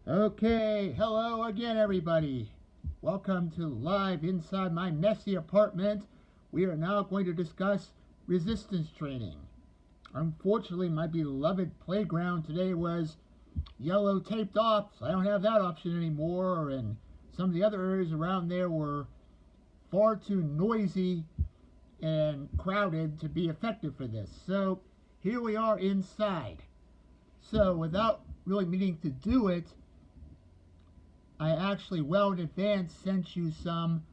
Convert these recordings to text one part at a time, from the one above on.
Okay, hello again, everybody. Welcome to Live Inside My Messy Apartment. We are now going to discuss resistance training. Unfortunately, my beloved playground today was yellow taped off, so I don't have that option anymore, and some of the other areas around there were far too noisy and crowded to be effective for this. So here we are inside. So without really meaning to do it, I actually well in advance sent you some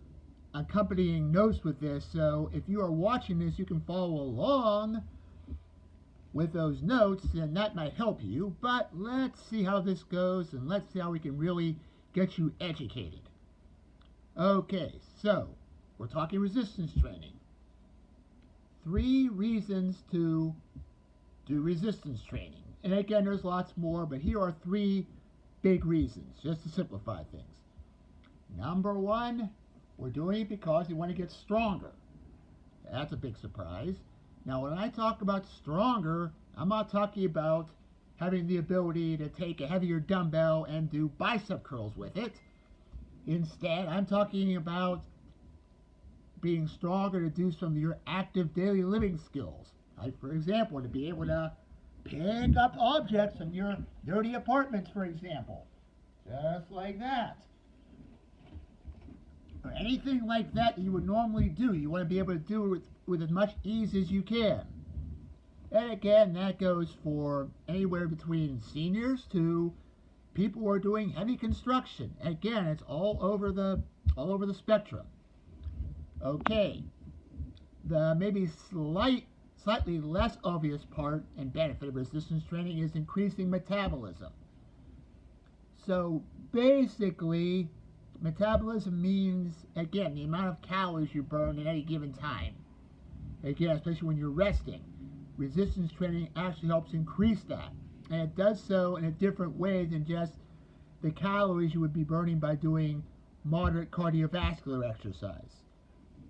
accompanying notes with this. So if you are watching this, you can follow along with those notes, and that might help you. But let's see how this goes, and let's see how we can really get you educated. Okay, so we're talking resistance training. 3 reasons to do resistance training. And again, there's lots more, but here are 3 big reasons, just to simplify things. Number 1, we're doing it because we want to get stronger. That's a big surprise. Now, when I talk about stronger, I'm not talking about having the ability to take a heavier dumbbell and do bicep curls with it. Instead, I'm talking about being stronger to do some of your active daily living skills. Like, for example, to be able to pick up objects in your dirty apartments, for example. Just like that. Or anything like that you would normally do. You want to be able to do it with as much ease as you can. And again, that goes for anywhere between seniors to people who are doing heavy construction. Again, it's all over the spectrum. Okay, the maybe slightly less obvious part and benefit of resistance training is increasing metabolism. So basically, metabolism means, again, the amount of calories you burn at any given time. Again, especially when you're resting. Resistance training actually helps increase that. And it does so in a different way than just the calories you would be burning by doing moderate cardiovascular exercise.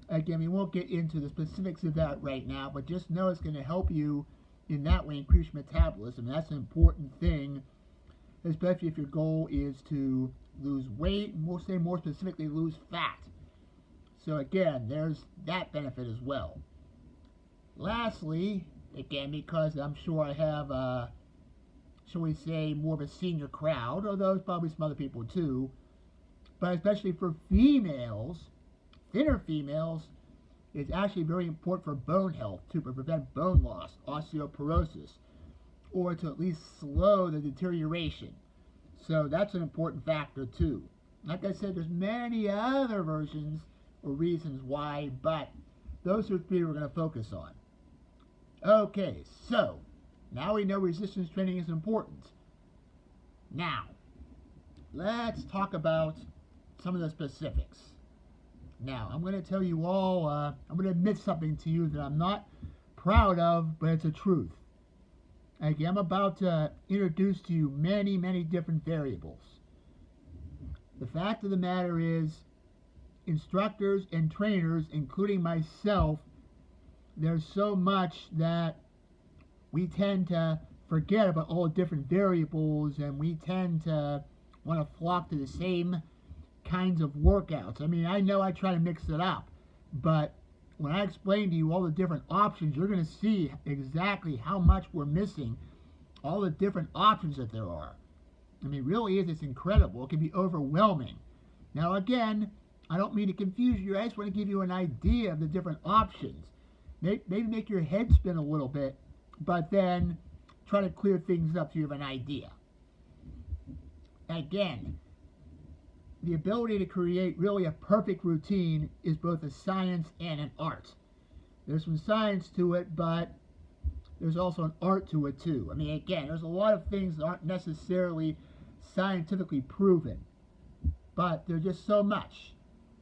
Again, we won't get into the specifics of that right now, but just know it's going to help you in that way increase metabolism. That's an important thing, especially if your goal is to lose weight, and we'll say more specifically lose fat. So again, there's that benefit as well. Lastly, again, because I'm sure I have, shall we say, more of a senior crowd, although there's probably some other people too, but especially for females, thinner females, it's actually very important for bone health to prevent bone loss, osteoporosis, or to at least slow the deterioration. So that's an important factor too. Like I said, there's many other versions or reasons why, but those are 3 we're going to focus on. Okay, so now we know resistance training is important. Now, let's talk about some of the specifics. Now, I'm going to tell you all, I'm going to admit something to you that I'm not proud of, but it's a truth. Okay, I'm about to introduce to you many, many different variables. The fact of the matter is, instructors and trainers, including myself, there's so much that we tend to forget about all the different variables, and we tend to want to flock to the same kinds of workouts. I mean, I know I try to mix it up, but when I explain to you all the different options, you're going to see exactly how much we're missing, all the different options that there are. I mean, really is, it's incredible. It can be overwhelming. Now, again, I don't mean to confuse you. I just want to give you an idea of the different options. Maybe make your head spin a little bit, but then try to clear things up so you have an idea. Again, the ability to create really a perfect routine is both a science and an art. There's some science to it, but there's also an art to it too. I mean, again, there's a lot of things that aren't necessarily scientifically proven, but there's just so much.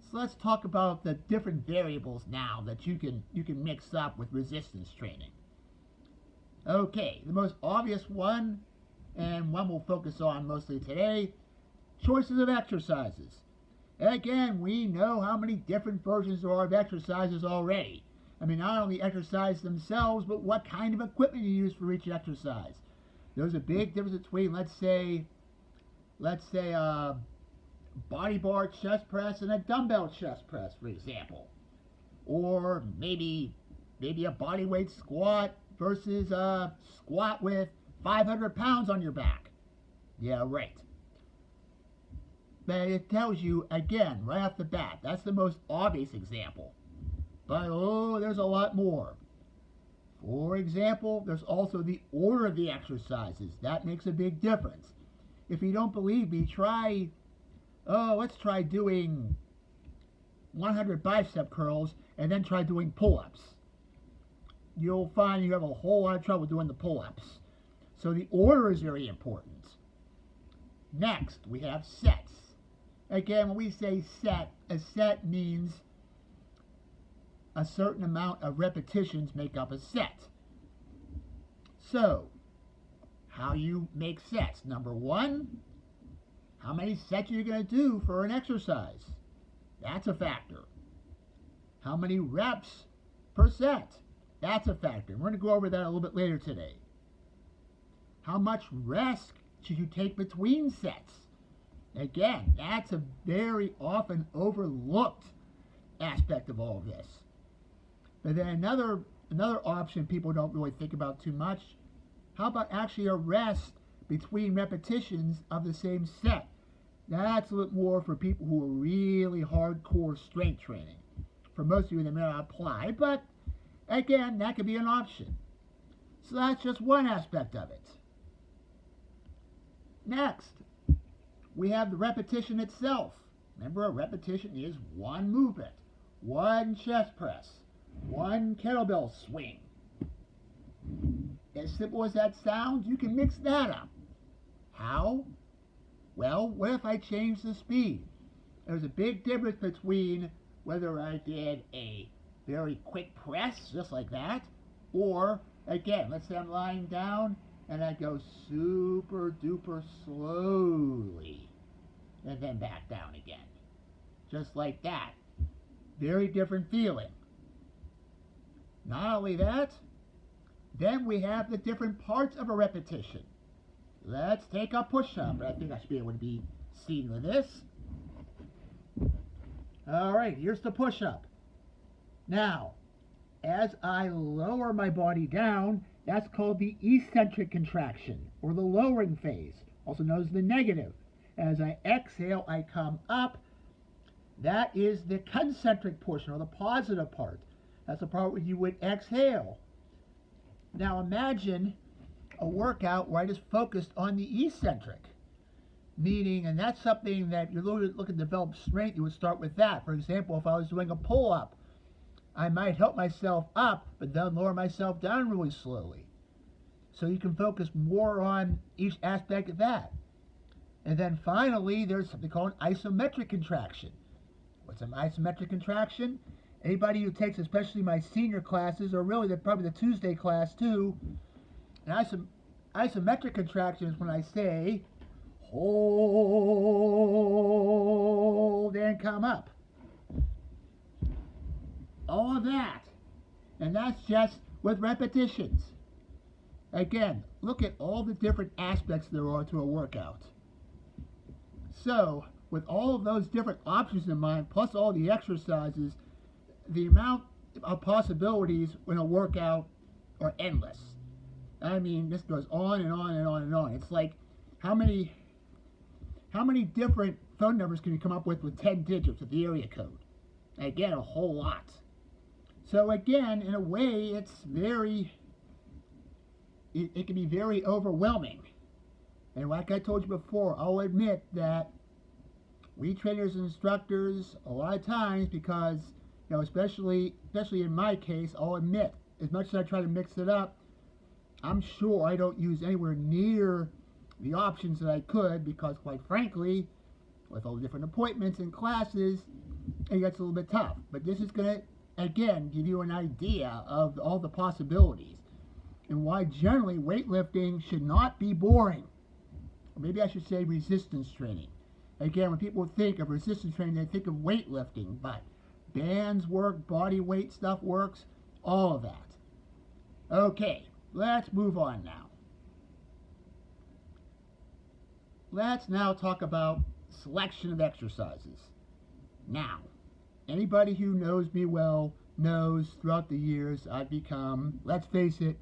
So let's talk about the different variables now that you can mix up with resistance training. Okay, the most obvious one, and one we'll focus on mostly today, choices of exercises. And again, we know how many different versions there are of exercises already. I mean, not only exercise themselves, but what kind of equipment you use for each exercise. There's a big difference between, let's say, let's say a body bar chest press and a dumbbell chest press, for example. Or maybe a body weight squat versus a squat with 500 pounds on your back. Yeah, right. But it tells you, again, right off the bat, that's the most obvious example. But, oh, there's a lot more. For example, there's also the order of the exercises. That makes a big difference. If you don't believe me, let's try doing 100 bicep curls and then try doing pull-ups. You'll find you have a whole lot of trouble doing the pull-ups. So the order is very important. Next, we have sets. Again, when we say set, a set means a certain amount of repetitions make up a set. So, how you make sets. Number one, how many sets are you going to do for an exercise? That's a factor. How many reps per set? That's a factor. We're going to go over that a little bit later today. How much rest should you take between sets? Again, that's a very often overlooked aspect of all of this. But then another option people don't really think about too much, how about actually a rest between repetitions of the same set? That's a little more for people who are really hardcore strength training. For most of you, they may not apply, but again, that could be an option. So that's just one aspect of it. Next, we have the repetition itself. Remember, a repetition is one movement, one chest press, one kettlebell swing. As simple as that sounds, you can mix that up. How? Well, what if I change the speed? There's a big difference between whether I did a very quick press, just like that, or, again, let's say I'm lying down and I go super duper slowly and then back down again. Just like that. Very different feeling. Not only that, then we have the different parts of a repetition. Let's take a push-up. I think I should be able to be seen with this. Alright, here's the push-up. Now, as I lower my body down, that's called the eccentric contraction, or the lowering phase, also known as the negative. As I exhale, I come up. That is the concentric portion, or the positive part. That's the part where you would exhale. Now imagine a workout where I just focused on the eccentric. Meaning, and that's something that you're looking to develop strength, you would start with that. For example, if I was doing a pull-up, I might help myself up, but then lower myself down really slowly. So you can focus more on each aspect of that. And then finally, there's something called an isometric contraction. What's an isometric contraction? Anybody who takes, especially my senior classes, or really probably the Tuesday class too, an isometric contraction is when I say, hold and come up. All of that. And that's just with repetitions. Again, look at all the different aspects there are to a workout. So, with all of those different options in mind, plus all the exercises, the amount of possibilities in a workout are endless. I mean, this goes on and on and on and on. It's like, how many different phone numbers can you come up with 10 digits of the area code? Again, a whole lot. So again, in a way, it can be very overwhelming. And like I told you before, I'll admit that we trainers and instructors, a lot of times, because, especially in my case, I'll admit, as much as I try to mix it up, I'm sure I don't use anywhere near the options that I could, because quite frankly, with all the different appointments and classes, it gets a little bit tough. But this is going to, again, give you an idea of all the possibilities and why generally weightlifting should not be boring. Or maybe I should say resistance training. Again, when people think of resistance training, they think of weightlifting, but bands work, body weight stuff works, all of that. Okay, let's move on now. let's now talk about selection of exercises. Now, anybody who knows me well knows throughout the years I've become, let's face it,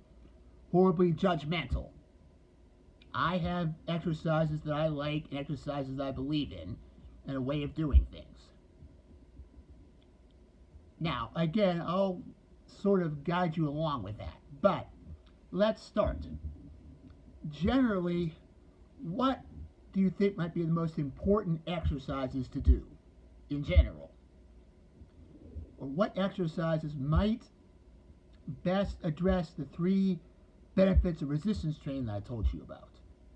horribly judgmental. I have exercises that I like and exercises I believe in, and a way of doing things. Now, again, I'll sort of guide you along with that, but let's start. Generally, what do you think might be the most important exercises to do in general? Or what exercises might best address the 3 benefits of resistance training that I told you about?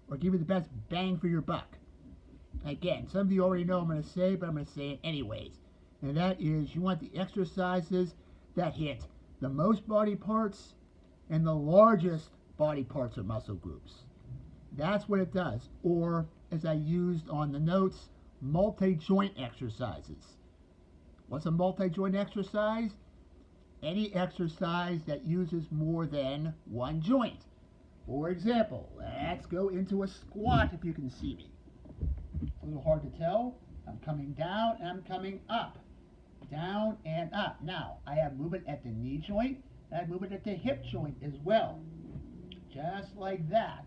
Or give you the best bang for your buck? Again, some of you already know what I'm going to say, but I'm going to say it anyways. And that is, you want the exercises that hit the most body parts and the largest body parts or muscle groups. That's what it does. Or, as I used on the notes, multi-joint exercises. What's a multi-joint exercise? Any exercise that uses more than one joint. For example, let's go into a squat if you can see me. A little hard to tell. I'm coming down and I'm coming up. Down and up. Now, I have movement at the knee joint and I have movement at the hip joint as well. Just like that.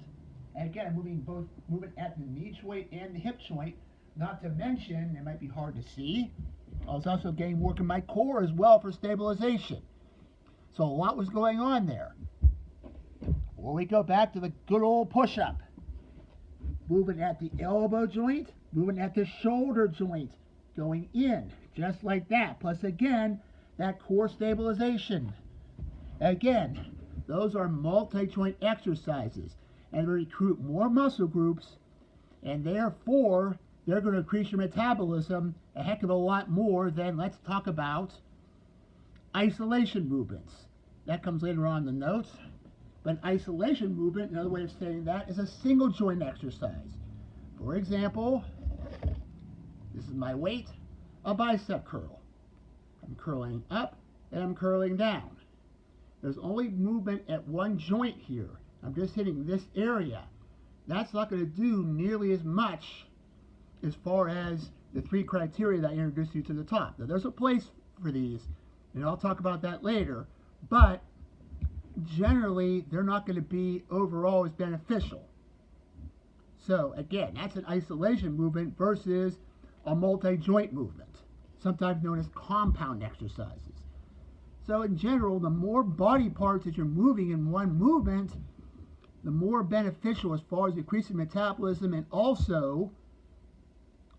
And again, I'm moving both movement at the knee joint and the hip joint. Not to mention, it might be hard to see, I was also getting work in my core as well for stabilization. So a lot was going on there. Or we go back to the good old push-up. Moving at the elbow joint, moving at the shoulder joint, going in, just like that. Plus, again, that core stabilization. Again, those are multi-joint exercises. And they recruit more muscle groups, and therefore, they're going to increase your metabolism a heck of a lot more than, let's talk about, isolation movements. That comes later on in the notes. But an isolation movement, another way of saying that, is a single joint exercise. For example, this is my weight, a bicep curl. I'm curling up and I'm curling down. There's only movement at one joint here. I'm just hitting this area. That's not going to do nearly as much as far as the 3 criteria that I introduced you to the top. Now, there's a place for these, and I'll talk about that later, but generally, they're not going to be overall as beneficial. So, again, that's an isolation movement versus a multi-joint movement, sometimes known as compound exercises. So, in general, the more body parts that you're moving in one movement, the more beneficial as far as increasing metabolism, and also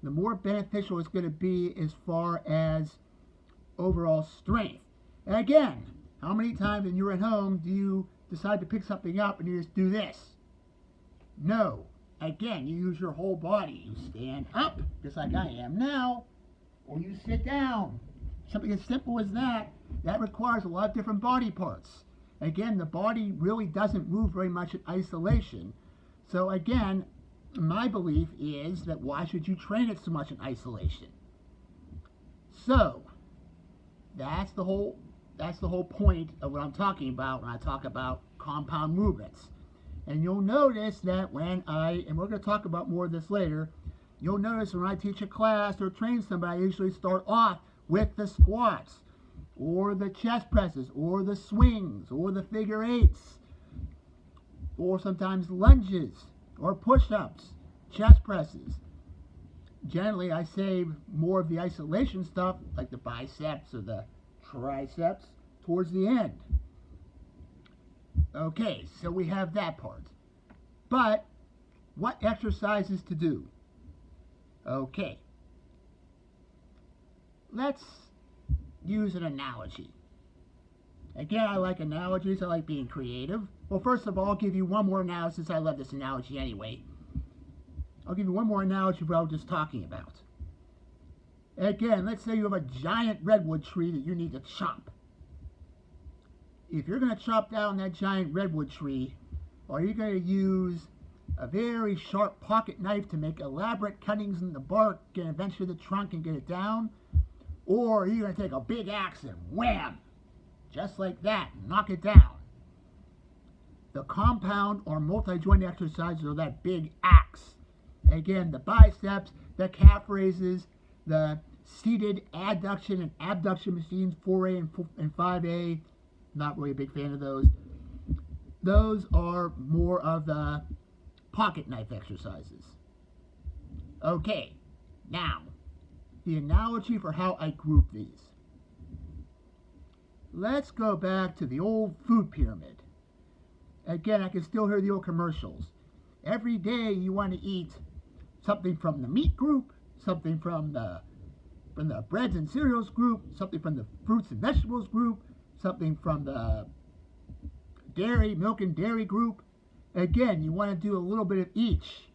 the more beneficial it's going to be as far as overall strength. And again, how many times when you're at home do you decide to pick something up and you just do this? No. Again, you use your whole body. You stand up, just like I am now, or you sit down. Something as simple as that, that requires a lot of different body parts. Again, the body really doesn't move very much in isolation. So again, my belief is that why should you train it so much in isolation? So, that's the whole point of what I'm talking about when I talk about compound movements. And you'll notice that and we're going to talk about more of this later, you'll notice when I teach a class or train somebody, I usually start off with the squats, or the chest presses, or the swings, or the figure eights, or sometimes lunges, or push-ups, chest presses. Generally, I save more of the isolation stuff, like the biceps or the triceps, towards the end. Okay, so we have that part. But, what exercises to do? Okay. Let's use an analogy. Again, I like analogies. I like being creative. Well, first of all, I'll give you one more analogy, since I love this analogy anyway. I'll give you one more analogy of what I was just talking about. Again, let's say you have a giant redwood tree that you need to chop. If you're going to chop down that giant redwood tree, are you going to use a very sharp pocket knife to make elaborate cuttings in the bark and eventually the trunk and get it down? Or are you going to take a big axe and wham, just like that, knock it down? The compound or multi-joint exercises are that big axe. Again, the biceps, the calf raises, the seated adduction and abduction machines, 4A and 5A. Not really a big fan of those. Those are more of the pocket knife exercises. Okay, now, the analogy for how I group these. Let's go back to the old food pyramid. Again, I can still hear the old commercials. Every day you want to eat something from the meat group, something from the breads and cereals group, something from the fruits and vegetables group, something from the dairy, milk and dairy group. Again, you want to do a little bit of each.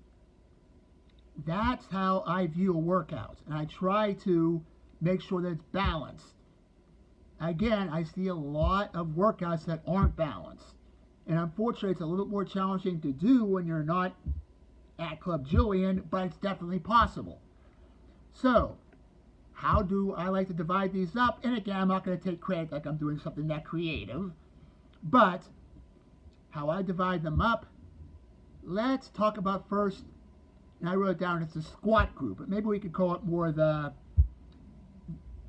That's how I view a workout, and I try to make sure that it's balanced. Again, I see a lot of workouts that aren't balanced, and unfortunately it's a little more challenging to do when you're not at Club Jillian, but it's definitely possible. So, how do I like to divide these up? And again, I'm not going to take credit like I'm doing something that creative, but how I divide them up, let's talk about first, and I wrote it down, it's the squat group, but maybe we could call it more the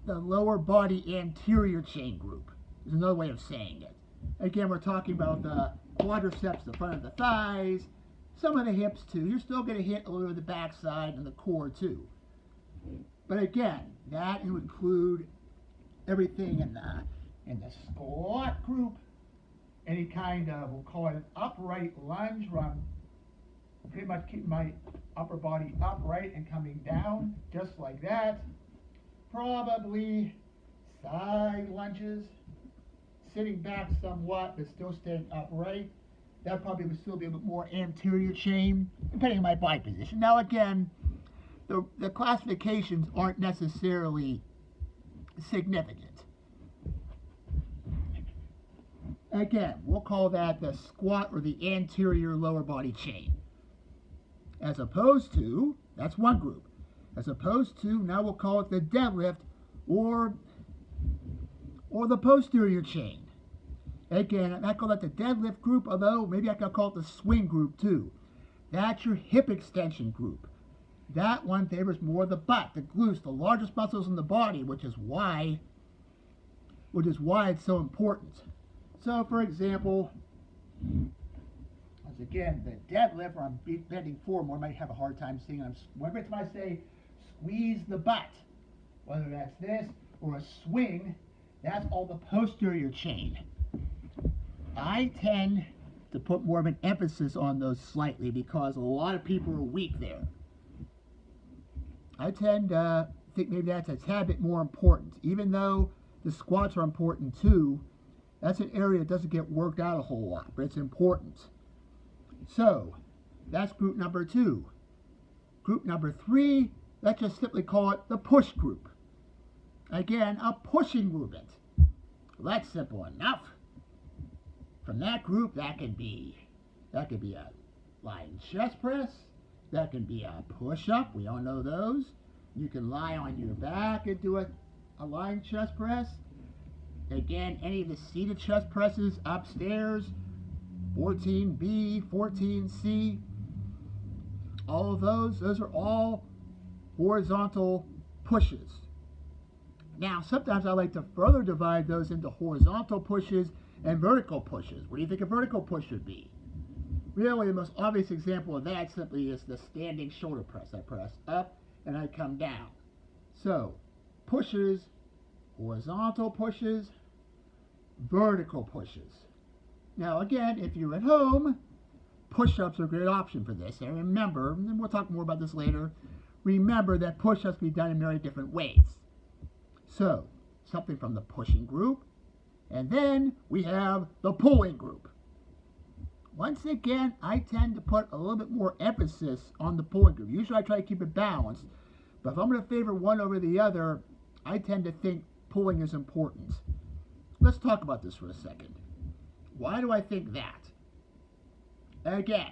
lower body anterior chain group. Is another way of saying it. Again, we're talking about the quadriceps, the front of the thighs, some of the hips too. You're still going to hit a little of the backside and the core too. But again, that would include everything in the squat group. Any kind of, we'll call it an upright lunge, where I'm pretty much keeping my upper body upright and coming down, just like that. Probably side lunges, sitting back somewhat, but still staying upright. That probably would still be a bit more anterior chain, depending on my body position. Now again, the classifications aren't necessarily significant. Again, we'll call that the squat or the anterior lower body chain. As opposed to, that's one group. As opposed to, now we'll call it the deadlift or the posterior chain. Again, I call that the deadlift group, although maybe I could call it the swing group too. That's your hip extension group. That one favors more the butt, the glutes, the largest muscles in the body, which is why it's so important. So, for example, once again, the deadlift, where I'm bending forward more, I might have a hard time seeing. Every time I say squeeze the butt, whether that's this or a swing, that's all the posterior chain. I tend to put more of an emphasis on those slightly because a lot of people are weak there. I tend to think maybe that's a tad bit more important. Even though the squats are important too, that's an area that doesn't get worked out a whole lot, but it's important. So, that's group number 2. Group number 3, let's just simply call it the push group. Again, a pushing movement. Well, that's simple enough. From that group, that could be a lying chest press. That can be a push-up. We all know those. You can lie on your back and do a lying chest press. Again, any of the seated chest presses upstairs, 14B, 14C, all of those are all horizontal pushes. Now, sometimes I like to further divide those into horizontal pushes and vertical pushes. What do you think a vertical push would be? Really, the most obvious example of that simply is the standing shoulder press. I press up and I come down. So, pushes, horizontal pushes, vertical pushes. Now again, if you're at home, push-ups are a great option for this. And remember, and we'll talk more about this later, remember that push-ups can be done in very different ways. So, something from the pushing group, and then we have the pulling group. Once again, I tend to put a little bit more emphasis on the pulling group. Usually I try to keep it balanced, but if I'm going to favor one over the other, I tend to think pulling is important. Let's talk about this for a second. Why do I think that? Again,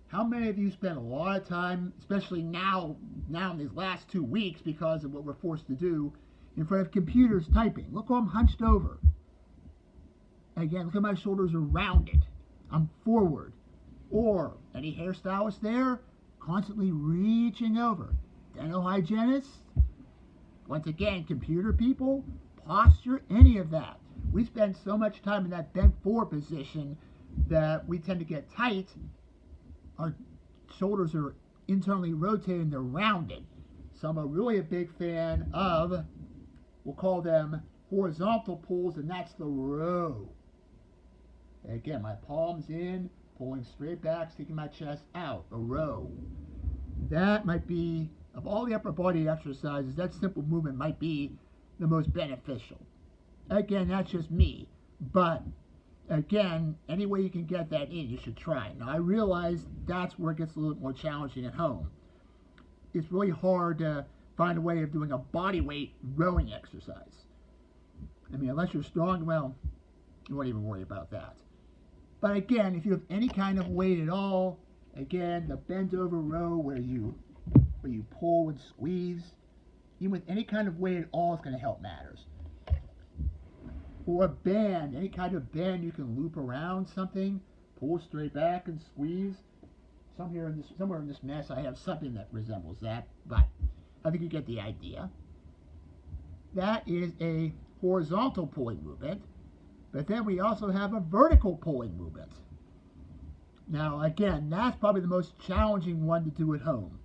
how many of you spend a lot of time, especially now in these last 2 weeks because of what we're forced to do, in front of computers typing? Look how I'm hunched over. Again, look how my shoulders are rounded. I'm forward. Or, any hairstylist there? constantly reaching over. Dental hygienists, once again, computer people, posture, any of that. We spend so much time in that bent forward position that we tend to get tight. Our shoulders are internally rotated, they're rounded. So I'm really a big fan of, we'll call them horizontal pulls, and that's the row. And again, my palms in, pulling straight back, sticking my chest out, a row. That might be, of all the upper body exercises, that simple movement might be the most beneficial. Again, that's just me, but again, any way you can get that in, you should try. Now, I realize that's where it gets a little more challenging at home. It's really hard to find a way of doing a body weight rowing exercise. I mean, unless you're strong, well, you won't even worry about that. But again, if you have any kind of weight at all, again, the bent over row where you pull and squeeze, even with any kind of weight at all, is going to help matters. Or a band, any kind of band you can loop around something, pull straight back and squeeze. Somewhere in this mess, I have something that resembles that, but I think you get the idea. That is a horizontal pulling movement, but then we also have a vertical pulling movement. Now, again, that's probably the most challenging one to do at home.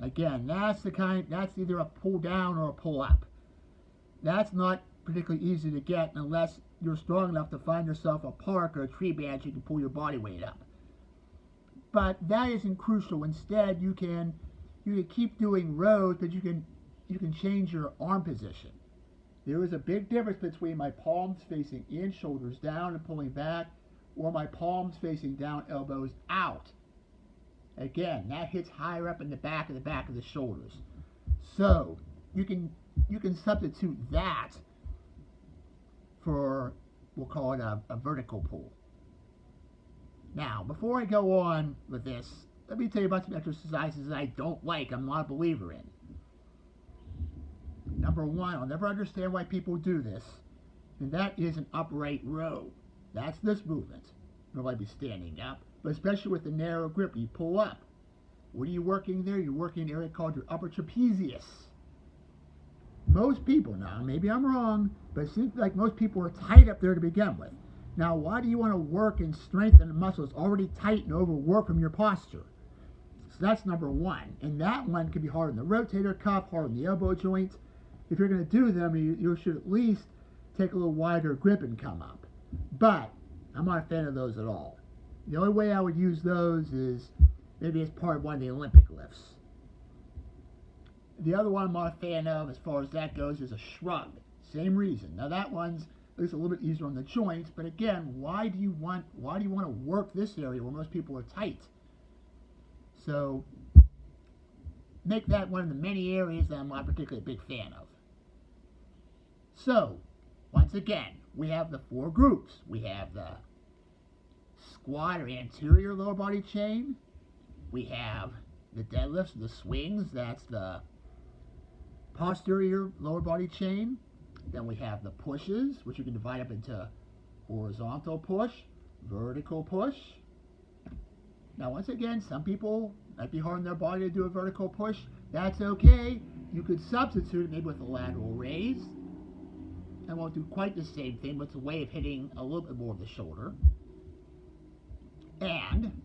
Again, that's either a pull down or a pull up. That's not particularly easy to get unless you're strong enough to find yourself a park or a tree branch you can pull your body weight up. But that isn't crucial. Instead, you can keep doing rows, but you can change your arm position. There is a big difference between my palms facing in, shoulders down and pulling back, or my palms facing down, elbows out. Again, that hits higher up in the back of the shoulders. So you can substitute that for, we'll call it a vertical pull. Now, before I go on with this, let me tell you about some exercises I don't like, I'm not a believer in. Number one, I'll never understand why people do this, and that is an upright row. That's this movement. Nobody be standing up, but especially with the narrow grip, you pull up. What are you working there? You're working an area called your upper trapezius. Most people, now maybe I'm wrong, but it seems like most people are tight up there to begin with. Now, why do you want to work and strengthen the muscles already tight and overwork from your posture? So that's number one. And that one can be hard on the rotator cuff, hard on the elbow joint. If you're going to do them, you should at least take a little wider grip and come up. But I'm not a fan of those at all. The only way I would use those is maybe as part of one of the Olympic lifts. The other one I'm not a fan of, as far as that goes, is a shrug. Same reason. Now that one's at least a little bit easier on the joints, but again, why do you want to work this area where most people are tight? So make that one of the many areas that I'm not particularly a big fan of. So, once again, we have the four groups. We have the squat or anterior lower body chain. We have the deadlifts, the swings. That's the posterior lower body chain. Then we have the pushes, which you can divide up into horizontal push, vertical push. Now, once again, some people might be hard on their body to do a vertical push. That's okay. You could substitute it maybe with a lateral raise. And won't do quite the same thing, but it's a way of hitting a little bit more of the shoulder. And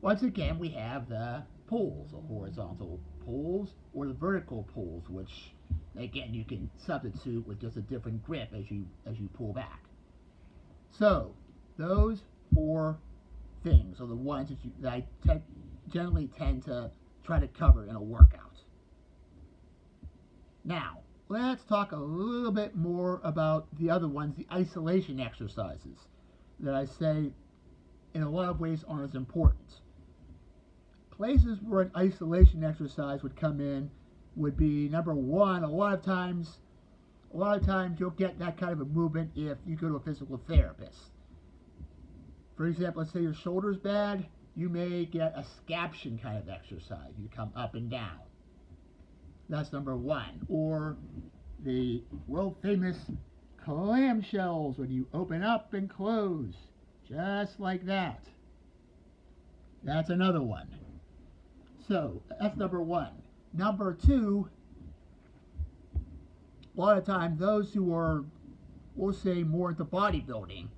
once again, we have the pulls, the horizontal pulls or the vertical pulls, which again you can substitute with just a different grip as you pull back. So those four things are the ones that I generally tend to try to cover in a workout. Now, let's talk a little bit more about the other ones, the isolation exercises, that I say in a lot of ways aren't as important. Places where an isolation exercise would come in would be, number one, a lot of times you'll get that kind of a movement if you go to a physical therapist. For example, let's say your shoulder's bad, you may get a scaption kind of exercise. You come up and down. That's number one. Or the world famous clamshells when you open up and close, just like that. That's another one. So that's number one. Number two, a lot of times those who are, we'll say, more into bodybuilding,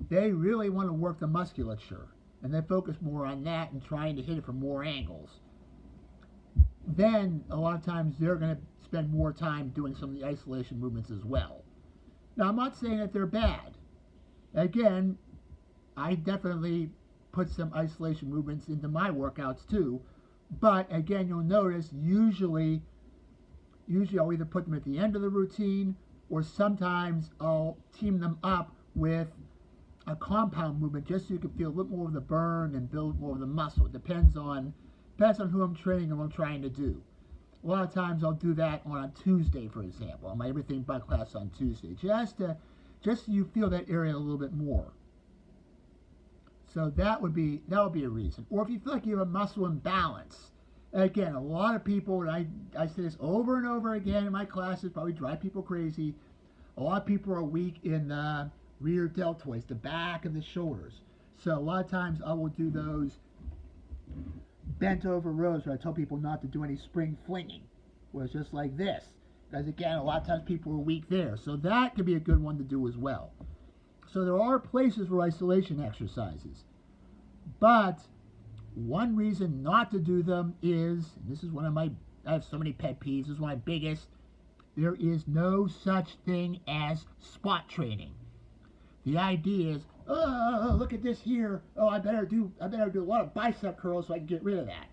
they really want to work the musculature. And they focus more on that and trying to hit it from more angles. Then, a lot of times, they're going to spend more time doing some of the isolation movements as well. Now, I'm not saying that they're bad. Again, I definitely put some isolation movements into my workouts too. But again, you'll notice usually I'll either put them at the end of the routine, or sometimes I'll team them up with a compound movement just so you can feel a little more of the burn and build more of the muscle. It depends on who I'm training and what I'm trying to do. A lot of times I'll do that on a Tuesday, for example, on my Everything But class on Tuesday, just so you feel that area a little bit more. So that would be a reason. Or if you feel like you have a muscle imbalance. Again, a lot of people, and I say this over and over again in my classes, probably drive people crazy. A lot of people are weak in the rear deltoids, the back of the shoulders. So a lot of times I will do those bent over rows where I tell people not to do any spring flinging, where it's just like this. Because again, a lot of times people are weak there. So that could be a good one to do as well. So there are places for isolation exercises. But one reason not to do them is, and this is one of my, I have so many pet peeves, this is one of my biggest, there is no such thing as spot training. The idea is, oh, look at this here. Oh, I better do a lot of bicep curls so I can get rid of that.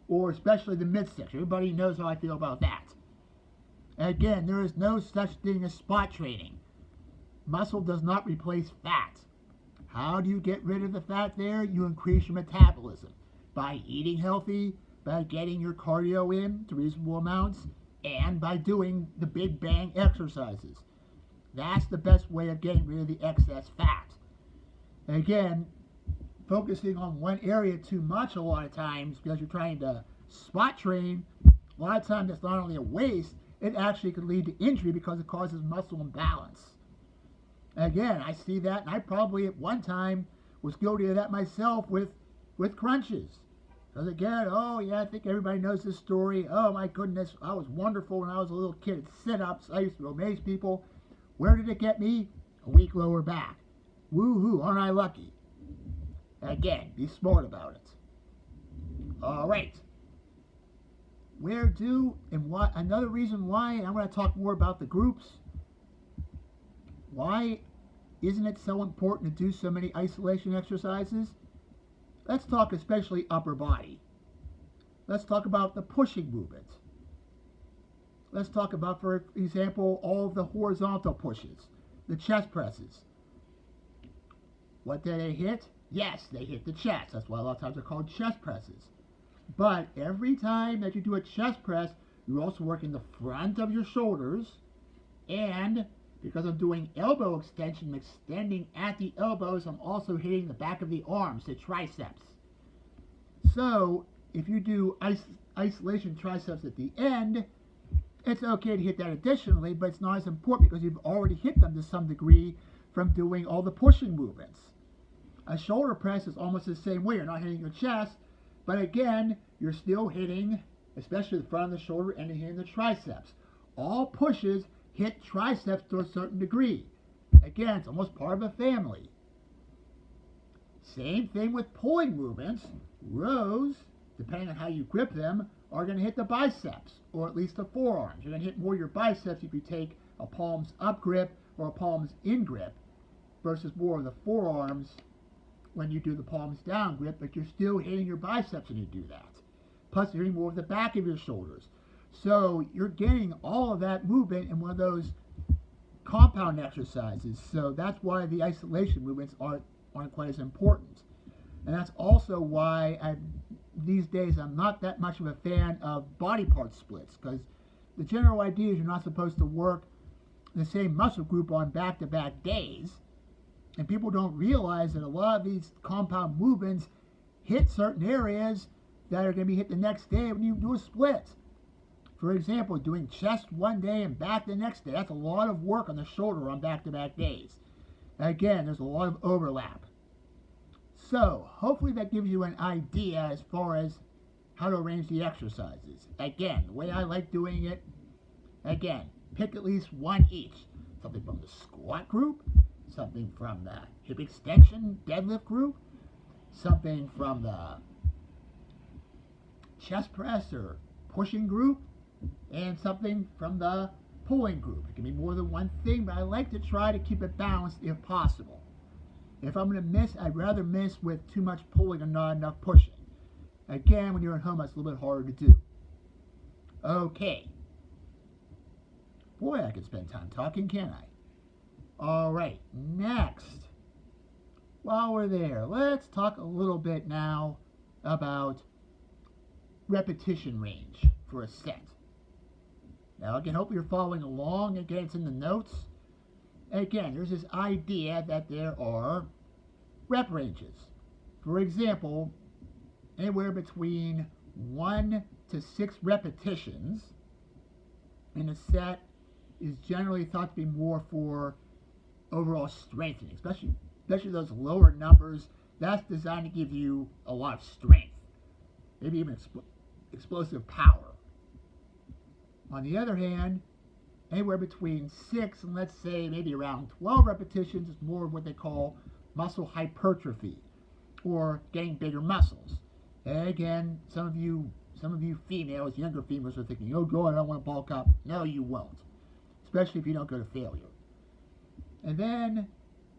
Or especially the midsection. Everybody knows how I feel about that. Again, there is no such thing as spot training. Muscle does not replace fat. How do you get rid of the fat there? You increase your metabolism by eating healthy, by getting your cardio in to reasonable amounts, and by doing the big bang exercises. That's the best way of getting rid of the excess fat. And again, focusing on one area too much a lot of times because you're trying to spot train, a lot of times it's not only a waste, it actually could lead to injury because it causes muscle imbalance. Again, I see that, and I probably at one time was guilty of that myself with crunches. Because again, oh yeah, I think everybody knows this story. Oh my goodness, I was wonderful when I was a little kid at sit-ups. I used to amaze people. Where did it get me? A weak lower back. Woo-hoo, aren't I lucky? Again, be smart about it. All right. Where do, and why, another reason why, and I'm going to talk more about the groups. Why isn't it so important to do so many isolation exercises? Let's talk especially upper body. Let's talk about the pushing movement. Let's talk about, for example, all of the horizontal pushes, the chest presses. What do they hit? Yes, they hit the chest. That's why a lot of times they're called chest presses. But every time that you do a chest press, you're also working the front of your shoulders, and because I'm doing elbow extension, I'm extending at the elbows, I'm also hitting the back of the arms, the triceps. So if you do isolation triceps at the end, it's okay to hit that additionally, but it's not as important because you've already hit them to some degree from doing all the pushing movements. A shoulder press is almost the same way. You're not hitting your chest, but again, you're still hitting, especially the front of the shoulder, and hitting the triceps. All pushes hit triceps to a certain degree. Again, it's almost part of a family. Same thing with pulling movements. Rows, depending on how you grip them, are going to hit the biceps, or at least the forearms. You're going to hit more your biceps if you take a palms up grip or a palms in grip, versus more of the forearms when you do the palms down grip, but you're still hitting your biceps when you do that. Plus, you're hitting more of the back of your shoulders. So you're getting all of that movement in one of those compound exercises. So that's why the isolation movements aren't quite as important. And that's also why these days I'm not that much of a fan of body part splits, because the general idea is you're not supposed to work the same muscle group on back-to-back days. And people don't realize that a lot of these compound movements hit certain areas that are going to be hit the next day when you do a split. For example, doing chest one day and back the next day, that's a lot of work on the shoulder on back-to-back days. Again, there's a lot of overlap. So, hopefully that gives you an idea as far as how to arrange the exercises. Again, the way I like doing it, again, pick at least one each. Something from the squat group, something from the hip extension deadlift group, something from the chest press or pushing group, and something from the pulling group. It can be more than one thing, but I like to try to keep it balanced if possible. If I'm going to miss, I'd rather miss with too much pulling and not enough pushing. Again, when you're at home, that's a little bit harder to do. Okay. Boy, I could spend time talking, can't I? All right, next. While we're there, let's talk a little bit now about repetition range for a set. Now, again, hope you're following along. Again, it's in the notes. Again, there's this idea that there are rep ranges. For example, anywhere between 1 to 6 repetitions in a set is generally thought to be more for overall strengthening, especially those lower numbers. That's designed to give you a lot of strength, maybe even explosive power. On the other hand, anywhere between 6 and let's say maybe around 12 repetitions is more of what they call muscle hypertrophy, or getting bigger muscles. And again, some of you females, younger females, are thinking, oh God, I don't want to bulk up. No, you won't, especially if you don't go to failure. And then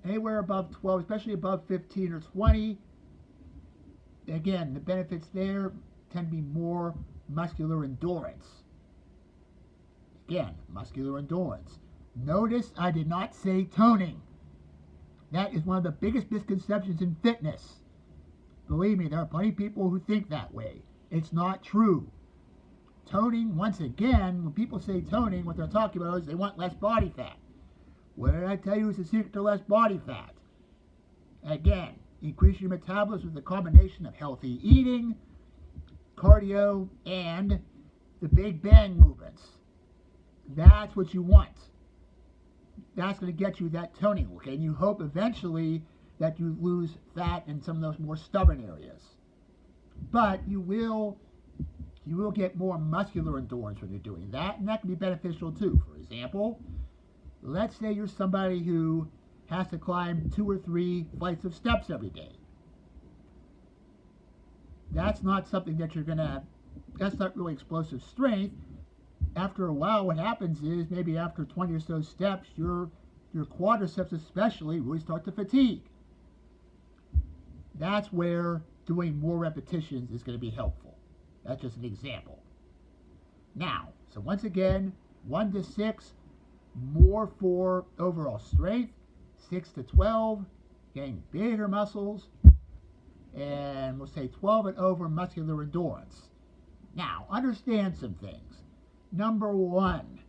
anywhere above 12, especially above 15 or 20, again, the benefits there tend to be more muscular endurance. Again, muscular endurance. Notice I did not say toning. That is one of the biggest misconceptions in fitness. Believe me, there are plenty of people who think that way. It's not true. Toning, once again, when people say toning, what they're talking about is they want less body fat. What did I tell you is the secret to less body fat? Again, increase your metabolism with a combination of healthy eating, cardio, and the big bang movements. That's what you want. That's going to get you that toning look, and you hope eventually that you lose fat in some of those more stubborn areas. But you will get more muscular endurance when you're doing that, and that can be beneficial too. For example, let's say you're somebody who has to climb 2 or 3 flights of steps every day. That's not something that that's not really explosive strength. After a while, what happens is maybe after 20 or so steps, your quadriceps especially really start to fatigue. That's where doing more repetitions is going to be helpful. That's just an example. Now, so once again, 1 to 6, more for overall strength. 6 to 12, getting bigger muscles. And we'll say 12 and over, muscular endurance. Now, understand some things. Number 1,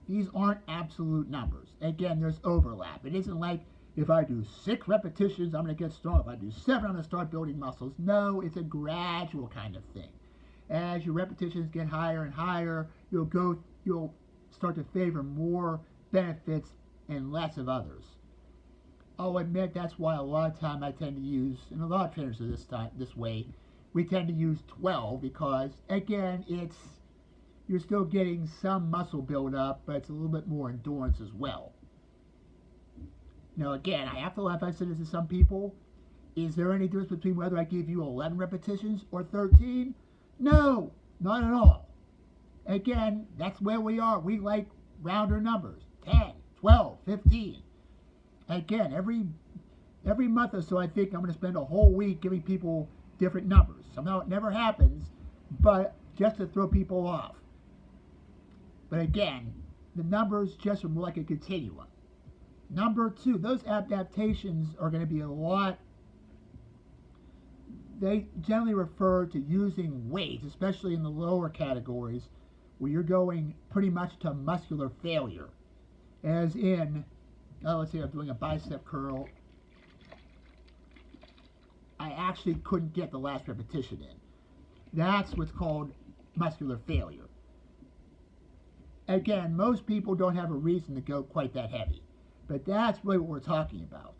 these aren't absolute numbers. Again, there's overlap. It isn't like if I do 6 repetitions, I'm going to get strong. If I do 7, I'm going to start building muscles. No, it's a gradual kind of thing. As your repetitions get higher and higher, you'll start to favor more benefits and less of others. I'll admit that's why a lot of time I tend to use, and a lot of trainers are this way, we tend to use 12 because, again, you're still getting some muscle buildup, but it's a little bit more endurance as well. Now, again, I have to laugh. I said this to some people. Is there any difference between whether I give you 11 repetitions or 13? No, not at all. Again, that's where we are. We like rounder numbers. 10, 12, 15. Again, every month or so, I think I'm going to spend a whole week giving people different numbers. Somehow it never happens, but just to throw people off. But again, the numbers just are more like a continuum. Number 2, those adaptations are going to be they generally refer to using weights, especially in the lower categories, where you're going pretty much to muscular failure. As in, let's say I'm doing a bicep curl. I actually couldn't get the last repetition in. That's what's called muscular failure. Again, most people don't have a reason to go quite that heavy, but that's really what we're talking about.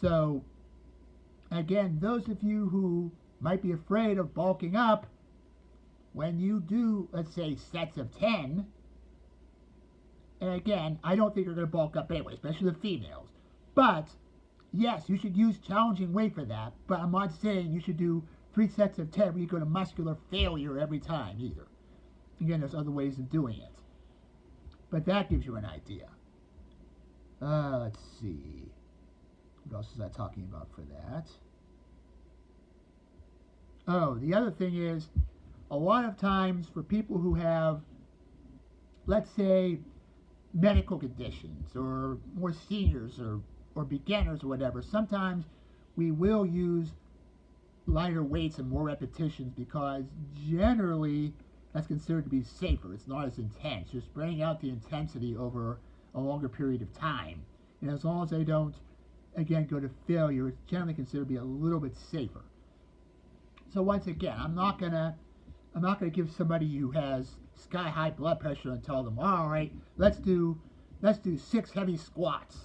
So, again, those of you who might be afraid of bulking up when you do, let's say, sets of 10. And again, I don't think you're going to bulk up anyway, especially the females. But, yes, you should use challenging weight for that, but I'm not saying you should do 3 sets of 10 where you go to muscular failure every time either. Again, there's other ways of doing it. But that gives you an idea. Let's see. What else was I talking about for that? Oh, the other thing is, a lot of times for people who have, let's say, medical conditions or more seniors or beginners or whatever, sometimes we will use lighter weights and more repetitions because generally that's considered to be safer. It's not as intense. You're spreading out the intensity over a longer period of time. And as long as they don't, again, go to failure, it's generally considered to be a little bit safer. So once again, I'm not gonna give somebody who has sky-high blood pressure and tell them, all right, let's do 6 heavy squats.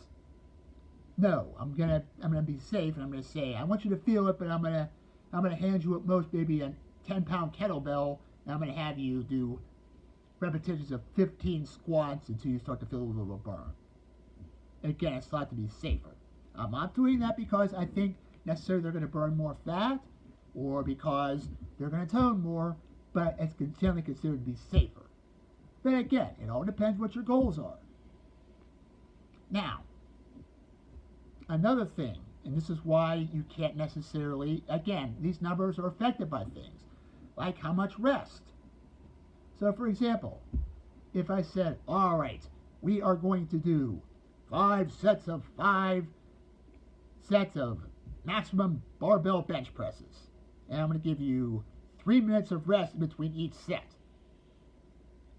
No, I'm gonna be safe, and I'm gonna say, I want you to feel it, but I'm gonna hand you at most maybe a 10-pound kettlebell, and I'm gonna have you do repetitions of 15 squats until you start to feel a little burn. Again, it's thought to be safer. I'm not doing that because I think necessarily they're going to burn more fat or because they're going to tone more, but it's generally considered to be safer. But again, it all depends what your goals are. Now, another thing, and this is why you can't necessarily, again, these numbers are affected by things, like how much rest. So for example, if I said, all right, we are going to do 5 sets of 5 sets of maximum barbell bench presses, and I'm going to give you 3 minutes of rest in between each set.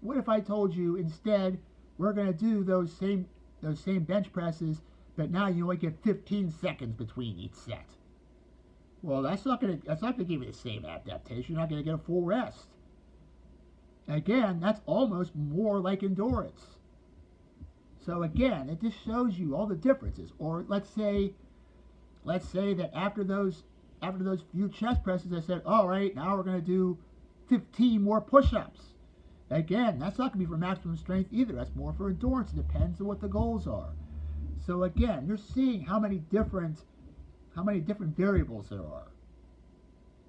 What if I told you instead we're going to do those same bench presses, but now you only get 15 seconds between each set? Well, that's not going to give you the same adaptation. You're not going to get a full rest. Again, that's almost more like endurance. So again, it just shows you all the differences. Or let's say that after those few chest presses, I said, all right, now we're going to do 15 more push-ups. Again, that's not going to be for maximum strength either. That's more for endurance. It depends on what the goals are. So again, you're seeing how many different variables there are.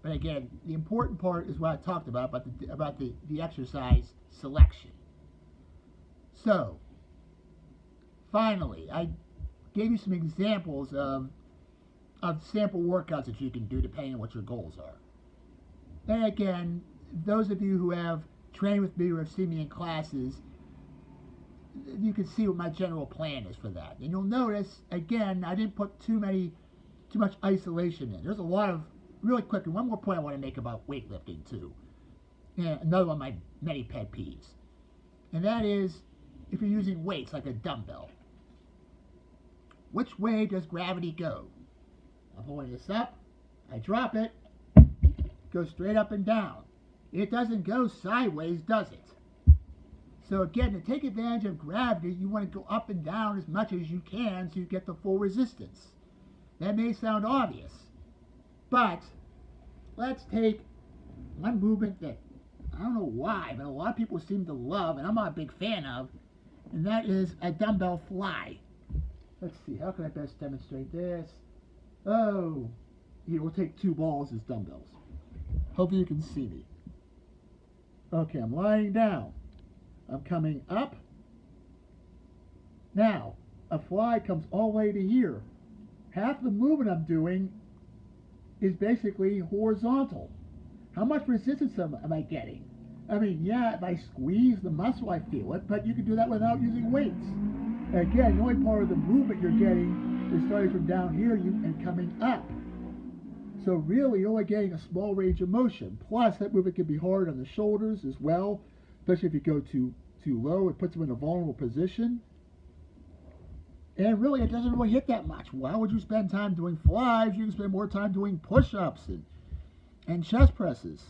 But again, the important part is what I talked about the exercise selection. So, finally, I gave you some examples of sample workouts that you can do depending on what your goals are. And again, those of you who have trained with me or have seen me in classes, you can see what my general plan is for that. And you'll notice, again, I didn't put too much isolation in. There's a lot of, really quick, and one more point I want to make about weightlifting too. Yeah, another one of my many pet peeves. And that is, if you're using weights like a dumbbell, which way does gravity go? I'm holding this up, I drop it, goes straight up and down. It doesn't go sideways, does it? So again, to take advantage of gravity, you want to go up and down as much as you can so you get the full resistance. That may sound obvious, but let's take one movement that I don't know why, but a lot of people seem to love, and I'm not a big fan of, and that is a dumbbell fly. Let's see, how can I best demonstrate this? Oh, here, we'll take 2 balls as dumbbells. Hopefully you can see me. Okay, I'm lying down. I'm coming up. Now, a fly comes all the way to here. Half the movement I'm doing is basically horizontal. How much resistance am I getting? I mean, yeah, if I squeeze the muscle, I feel it, but you can do that without using weights. Again, the only part of the movement you're getting is starting from down here and coming up. So really, you're only getting a small range of motion. Plus, that movement can be hard on the shoulders as well, especially if you go too low. It puts them in a vulnerable position. And really, it doesn't really hit that much. Why would you spend time doing flies? You can spend more time doing push-ups and chest presses.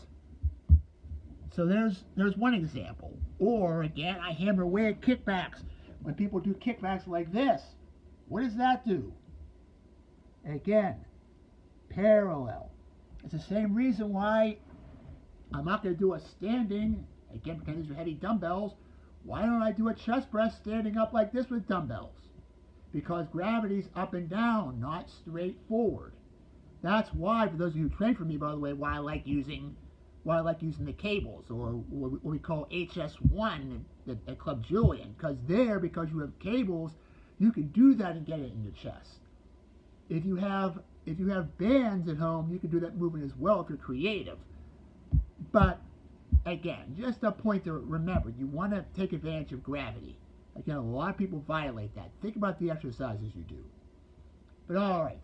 So there's one example. Or, again, I hammer away at kickbacks. When people do kickbacks like this, what does that do? Again, parallel. It's the same reason why I'm not going to do a standing, again, because these are heavy dumbbells. Why don't I do a chest press standing up like this with dumbbells? Because gravity's up and down, not straight forward. That's why, for those of you who train for me, by the way, why I like using the cables, or what we call HS1 at Club Julian. Because you have cables, you can do that and get it in your chest. If you have bands at home, you can do that movement as well if you're creative. But again, just a point to remember, you want to take advantage of gravity. Again, a lot of people violate that. Think about the exercises you do. But all right.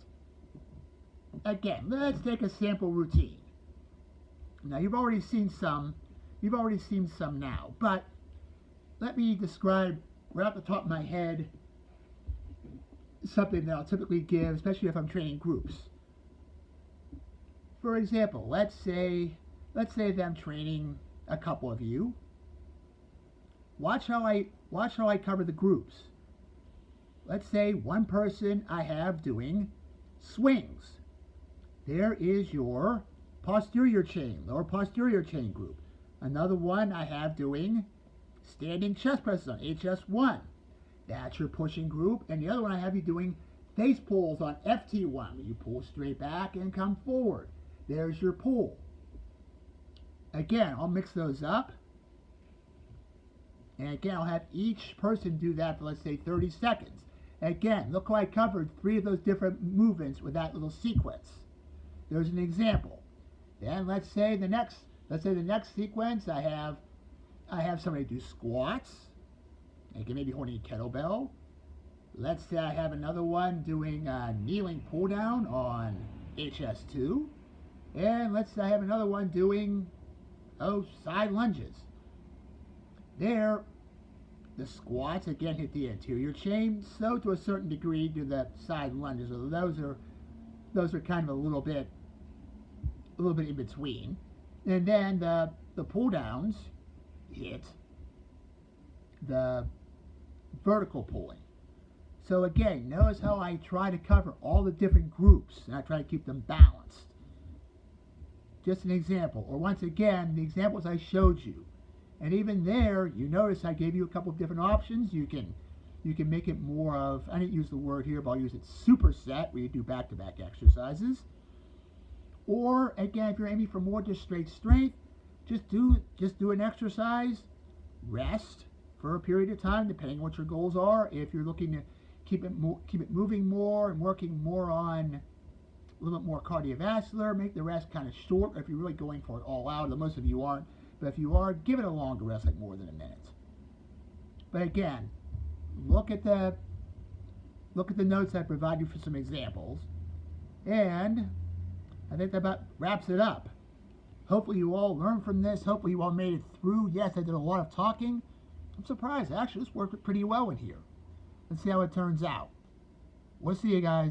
Again, let's take a sample routine. Now, you've already seen some now, but let me describe right off the top of my head something that I'll typically give, especially if I'm training groups. For example, let's say that I'm training a couple of you. Watch how I cover the groups. Let's say one person I have doing swings. There is your posterior chain, lower posterior chain group. Another one I have doing standing chest presses on HS1. That's your pushing group. And the other one I have you doing face pulls on FT1, where you pull straight back and come forward. There's your pull. Again, I'll mix those up. And again, I'll have each person do that for, let's say, 30 seconds. Again, look how I covered 3 of those different movements with that little sequence. There's an example. Then let's say the next sequence I have somebody do squats. Again, maybe holding a kettlebell. Let's say I have another one doing kneeling pull down on HS2. And let's say I have another one doing side lunges. There, the squats again hit the anterior chain, so to a certain degree do the side lunges. Those are kind of a little bit in between. And then the pull downs hit the vertical pulling. So again, notice how I try to cover all the different groups and I try to keep them balanced. Just an example, or once again, the examples I showed you. And even there, you notice I gave you a couple of different options. You can make it more of, I didn't use the word here, but I'll use it superset, where you do back-to-back exercises. Or again, if you're aiming for more just straight strength, just do an exercise, rest for a period of time, depending on what your goals are. If you're looking to keep it moving more and working more on a little bit more cardiovascular, make the rest kind of short. Or if you're really going for it all out, most of you aren't. But if you are, give it a longer rest, like more than a minute. But again, look at the notes I provide you for some examples. And I think that about wraps it up. Hopefully you all learned from this. Hopefully you all made it through. Yes, I did a lot of talking. I'm surprised. Actually, this worked pretty well in here. Let's see how it turns out. We'll see you guys.